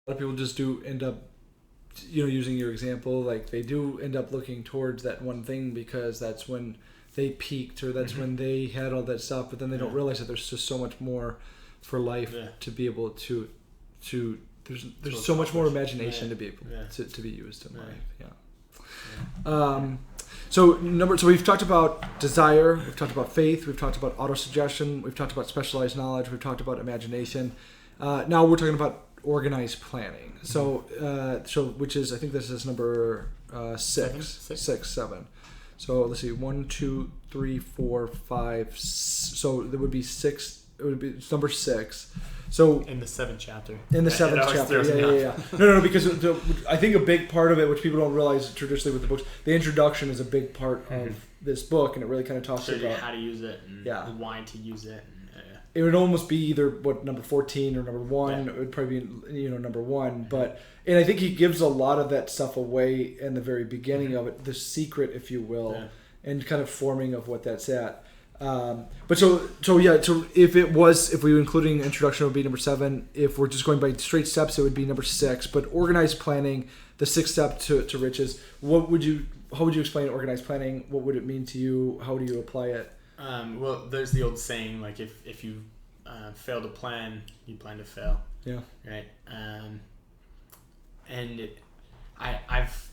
lot of people just do end up, using your example, like they do end up looking towards that one thing because that's when they peaked, or that's when they had all that stuff, but then they don't realize that there's just so much more for life to be able to there's so much more imagination to be able to be used in life. So we've talked about desire, we've talked about faith, we've talked about autosuggestion, we've talked about specialized knowledge, we've talked about imagination. Now we're talking about organized planning. So which is, I think this is number 7. So let's see, 1, 2, 3, 4, 5. So there would be 6. It would be, it's number 6. So in the 7th chapter. In the 7th chapter, yeah. No, because I think a big part of it, which people don't realize traditionally with the books, the introduction is a big part of this book, and it really kind of talks about how to use it and why to use it. It would almost be either number 14 or number 1. It would probably be number 1, and I think he gives a lot of that stuff away in the very beginning of it, the secret, if you will, and kind of forming of what that's at. But so if we were including introduction, it would be number 7. If we're just going by straight steps, it would be number 6. But organized planning, the 6th step to riches. How would you explain organized planning? What would it mean to you? How do you apply it? Well, there's the old saying, like if you fail to plan, you plan to fail. Yeah. Right. I've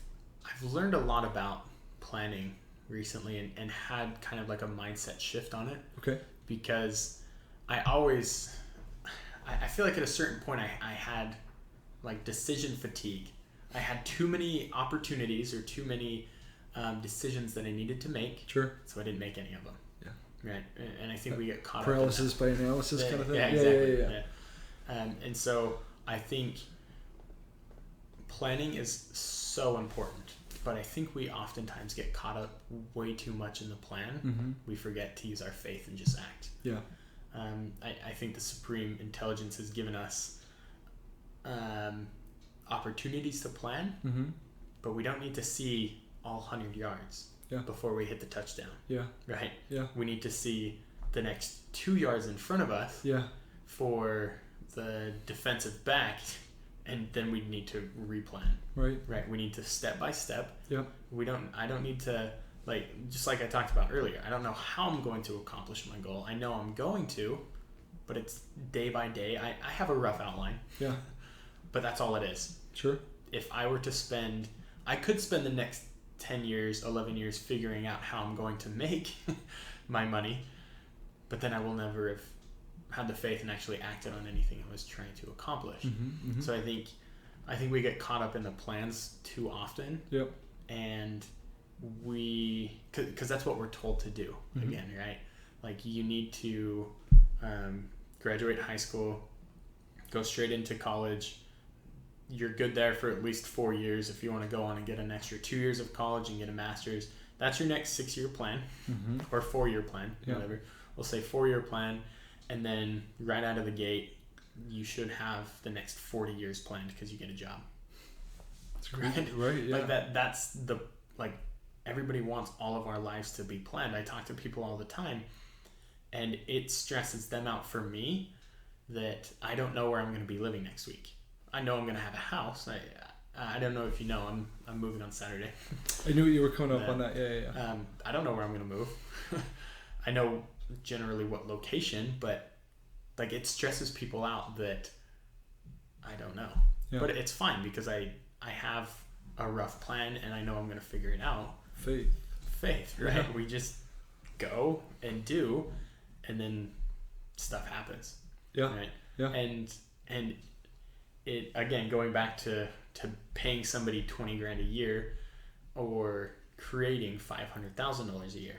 learned a lot about planning recently and had kind of like a mindset shift on it. Okay. Because I feel like at a certain point I had like decision fatigue. I had too many opportunities or too many decisions that I needed to make. Sure. So I didn't make any of them. Yeah. Right. And I think we get caught paralysis by analysis kind of thing. Yeah, exactly. Yeah. And so I think planning is so important. But I think we oftentimes get caught up way too much in the plan. Mm-hmm. We forget to use our faith and just act. Yeah. I think the Supreme Intelligence has given us opportunities to plan, but we don't need to see all 100 yards before we hit the touchdown. Yeah. Right? Yeah. We need to see the next 2 yards in front of us for the defensive back. And then we need to replan. Right. We need to step by step. Yeah. I don't need to, just like I talked about earlier, I don't know how I'm going to accomplish my goal. I know I'm going to, but it's day by day. I have a rough outline. Yeah. But that's all it is. Sure. If I were to I could spend the next 10 years, 11 years figuring out how I'm going to make my money, but then I will never have had the faith and actually acted on anything I was trying to accomplish. So I think we get caught up in the plans too often. Yep. And because that's what we're told to do again, right? Like you need to graduate high school, go straight into college. You're good there for at least 4 years. If you want to go on and get an extra 2 years of college and get a master's, that's your next 6-year plan or 4-year plan, whatever. We'll say 4-year plan. And then right out of the gate, you should have the next 40 years planned because you get a job. That's great. Right, yeah. Like that's everybody wants all of our lives to be planned. I talk to people all the time, and it stresses them out for me that I don't know where I'm going to be living next week. I know I'm going to have a house. I don't know if you know, I'm moving on Saturday. I knew you were coming up on that. Yeah. I don't know where I'm going to move. I know generally what location, but it stresses people out that I don't know. But it's fine because I have a rough plan and I know I'm going to figure it out. Faith, right? Yeah. We just go and do, and then stuff happens. Yeah. Right. Yeah. And it, again, going back to paying somebody $20,000 a year or creating $500,000 a year.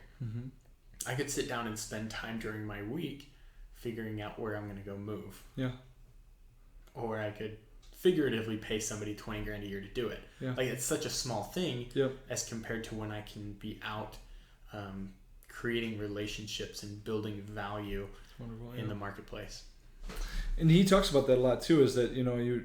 I could sit down and spend time during my week figuring out where I'm going to go move. Yeah. Or I could figuratively pay somebody $20,000 a year to do it. Yeah. It's such a small thing as compared to when I can be out creating relationships and building value in the marketplace. And he talks about that a lot too, is that,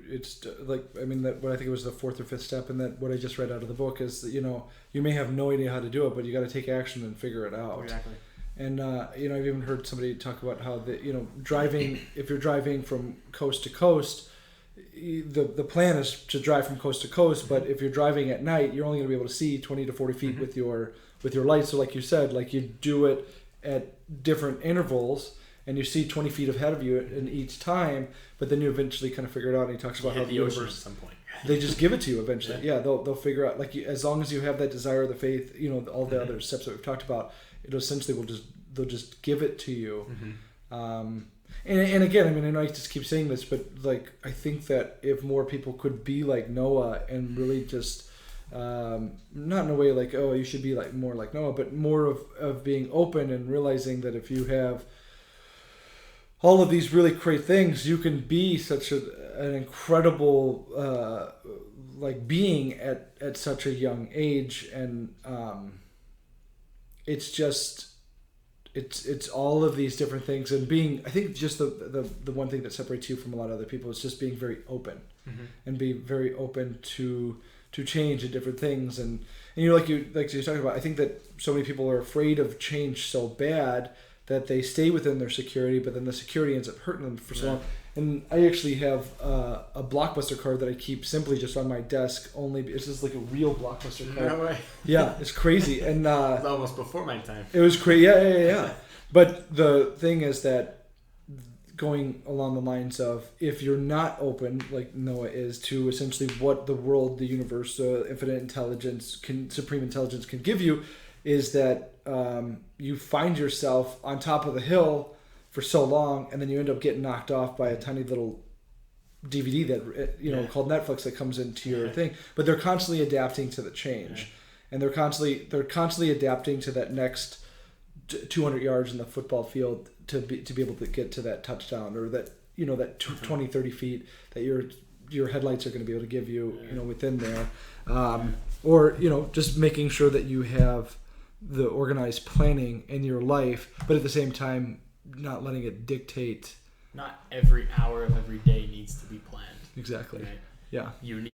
it's that what I think it was the 4th or 5th step, and that what I just read out of the book is that, you may have no idea how to do it, but you got to take action and figure it out. Exactly. And, I've even heard somebody talk about how if you're driving from coast to coast, the plan is to drive from coast to coast, but if you're driving at night, you're only going to be able to see 20 to 40 feet with your lights. So like you said, like you do it at different intervals, and you see 20 feet ahead of you in each time, but then you eventually kind of figure it out. And he talks about how the ocean universe, at some point. they just give it to you eventually. Yeah, they'll figure out, like, as long as you have that desire, the faith, all the other steps that we've talked about, it essentially they'll just give it to you. And again, I mean, I know I just keep saying this, but like, I think that if more people could be like Noah and really just, not in a way like, oh, you should be like more like Noah, but more of being open and realizing that if you have all of these really great things, you can be such an incredible like being at such a young age. And it's just it's all of these different things, and being, I think just the one thing that separates you from a lot of other people is just being very open and be very open to change and different things. And you're talking about, I think that so many people are afraid of change so bad that they stay within their security, but then the security ends up hurting them for so long. And I actually have a Blockbuster card that I keep simply just on my desk. It's just like a real Blockbuster card. No way. Yeah, it's crazy. And it's almost before my time. It was crazy. Yeah. But the thing is that, going along the lines of, if you're not open, like Noah is, to essentially what the world, the universe, infinite intelligence, supreme intelligence can give you, is that you find yourself on top of the hill for so long, and then you end up getting knocked off by a tiny little DVD that called Netflix that comes into your thing. But they're constantly adapting to the change, and they're constantly adapting to that next 200 yards in the football field to be able to get to that touchdown, or that 20, 30 feet that your headlights are going to be able to give you within there, or just making sure that you have the organized planning in your life, but at the same time not letting it dictate. Not every hour of every day needs to be planned. Exactly. Right? Yeah. You need